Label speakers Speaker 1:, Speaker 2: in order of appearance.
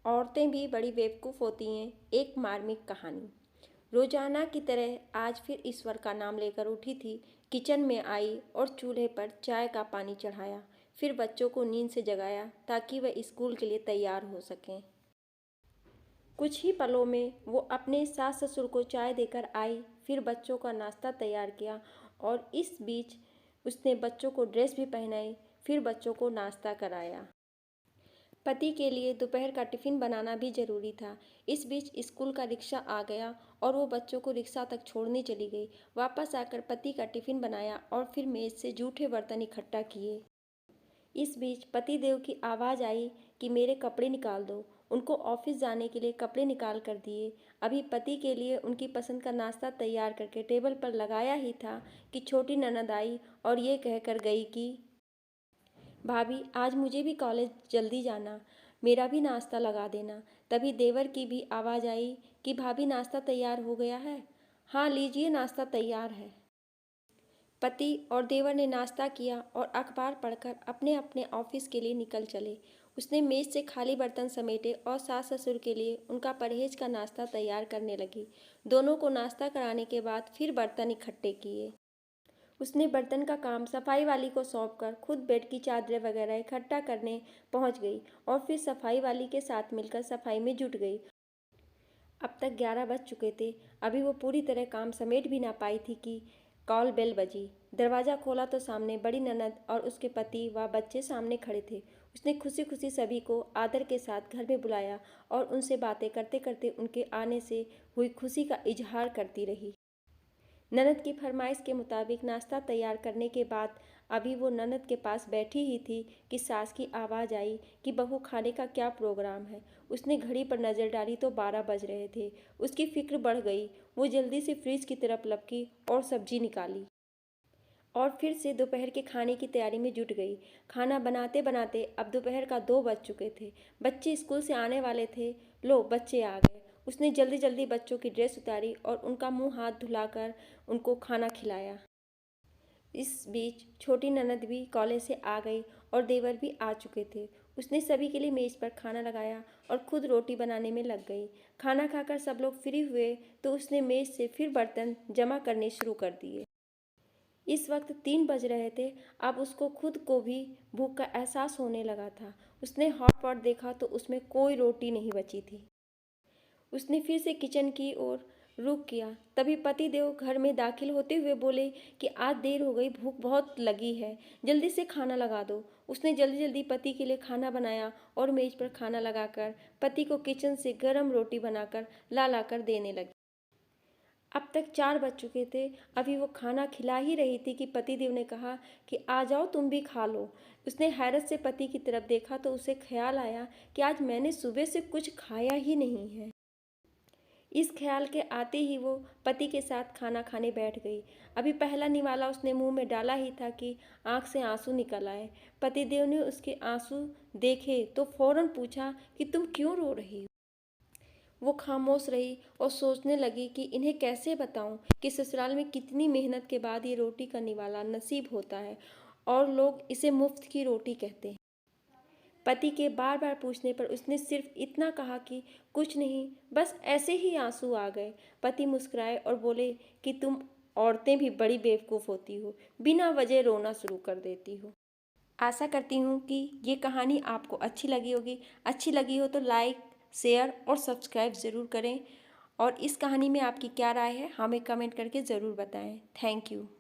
Speaker 1: औरतें भी बड़ी बेवकूफ़ होती हैं। एक मार्मिक कहानी। रोजाना की तरह आज फिर ईश्वर का नाम लेकर उठी थी। किचन में आई और चूल्हे पर चाय का पानी चढ़ाया। फिर बच्चों को नींद से जगाया ताकि वह स्कूल के लिए तैयार हो सकें। कुछ ही पलों में वो अपने सास ससुर को चाय देकर आई। फिर बच्चों का नाश्ता तैयार किया और इस बीच उसने बच्चों को ड्रेस भी पहनाई। फिर बच्चों को नाश्ता कराया। पति के लिए दोपहर का टिफ़िन बनाना भी ज़रूरी था। इस बीच स्कूल का रिक्शा आ गया और वो बच्चों को रिक्शा तक छोड़ने चली गई। वापस आकर पति का टिफ़िन बनाया और फिर मेज़ से जूठे बर्तन इकट्ठा किए। इस बीच पति देव की आवाज़ आई कि मेरे कपड़े निकाल दो। उनको ऑफिस जाने के लिए कपड़े निकाल कर दिए। अभी पति के लिए उनकी पसंद का नाश्ता तैयार करके टेबल पर लगाया ही था कि छोटी ननद आई और ये कहकर गई कि भाभी आज मुझे भी कॉलेज जल्दी जाना, मेरा भी नाश्ता लगा देना। तभी देवर की भी आवाज़ आई कि भाभी नाश्ता तैयार हो गया है। हाँ लीजिए नाश्ता तैयार है। पति और देवर ने नाश्ता किया और अखबार पढ़कर अपने अपने ऑफिस के लिए निकल चले। उसने मेज से खाली बर्तन समेटे और सास ससुर के लिए उनका परहेज का नाश्ता तैयार करने लगी। दोनों को नाश्ता कराने के बाद फिर बर्तन इकट्ठे किए। उसने बर्तन का काम सफाई वाली को सौंपकर खुद बेड की चादरें वगैरह इकट्ठा करने पहुंच गई और फिर सफाई वाली के साथ मिलकर सफाई में जुट गई। अब तक 11 बज चुके थे। अभी वो पूरी तरह काम समेट भी ना पाई थी कि कॉल बेल बजी। दरवाज़ा खोला तो सामने बड़ी ननद और उसके पति व बच्चे सामने खड़े थे। उसने खुशी खुशी सभी को आदर के साथ घर में बुलाया और उनसे बातें करते करते उनके आने से हुई खुशी का इजहार करती रही। ननद की फरमाइश के मुताबिक नाश्ता तैयार करने के बाद अभी वो ननद के पास बैठी ही थी कि सास की आवाज़ आई कि बहू खाने का क्या प्रोग्राम है। उसने घड़ी पर नज़र डाली तो 12 बज रहे थे। उसकी फिक्र बढ़ गई। वो जल्दी से फ्रिज की तरफ लपकी और सब्जी निकाली और फिर से दोपहर के खाने की तैयारी में जुट गई। खाना बनाते बनाते अब दोपहर का 2 बज चुके थे। बच्चे स्कूल से आने वाले थे। लो बच्चे आ गए। उसने जल्दी जल्दी बच्चों की ड्रेस उतारी और उनका मुंह हाथ धुलाकर उनको खाना खिलाया। इस बीच छोटी ननद भी कॉलेज से आ गई और देवर भी आ चुके थे। उसने सभी के लिए मेज पर खाना लगाया और खुद रोटी बनाने में लग गई। खाना खाकर सब लोग फ्री हुए तो उसने मेज से फिर बर्तन जमा करने शुरू कर दिए। इस वक्त 3 बज रहे थे। अब उसको खुद को भी भूख का एहसास होने लगा था। उसने हॉट पॉट देखा तो उसमें कोई रोटी नहीं बची थी। उसने फिर से किचन की ओर रुख किया। तभी पति देव घर में दाखिल होते हुए बोले कि आज देर हो गई, भूख बहुत लगी है, जल्दी से खाना लगा दो। उसने जल्दी जल्दी पति के लिए खाना बनाया और मेज पर खाना लगाकर पति को किचन से गर्म रोटी बनाकर ला लाकर देने लगी। अब तक 4 बज चुके थे। अभी वो खाना खिला ही रही थी कि पतिदेव ने कहा कि आ जाओ तुम भी खा लो। उसने हैरत से पति की तरफ देखा तो उसे ख्याल आया कि आज मैंने सुबह से कुछ खाया ही नहीं है। इस ख्याल के आते ही वो पति के साथ खाना खाने बैठ गई। अभी पहला निवाला उसने मुंह में डाला ही था कि आंख से आंसू निकल आए। पतिदेव ने उसके आंसू देखे तो फौरन पूछा कि तुम क्यों रो रही हो। वो खामोश रही और सोचने लगी कि इन्हें कैसे बताऊं कि ससुराल में कितनी मेहनत के बाद ये रोटी का निवाला नसीब होता है और लोग इसे मुफ्त की रोटी कहते हैं। पति के बार बार पूछने पर उसने सिर्फ इतना कहा कि कुछ नहीं, बस ऐसे ही आंसू आ गए। पति मुस्कुराए और बोले कि तुम औरतें भी बड़ी बेवकूफ़ होती हो, बिना वजह रोना शुरू कर देती हो। आशा करती हूँ कि ये कहानी आपको अच्छी लगी होगी। अच्छी लगी हो तो लाइक, शेयर और सब्सक्राइब ज़रूर करें और इस कहानी में आपकी क्या राय है हमें कमेंट करके ज़रूर बताएं। Thank you.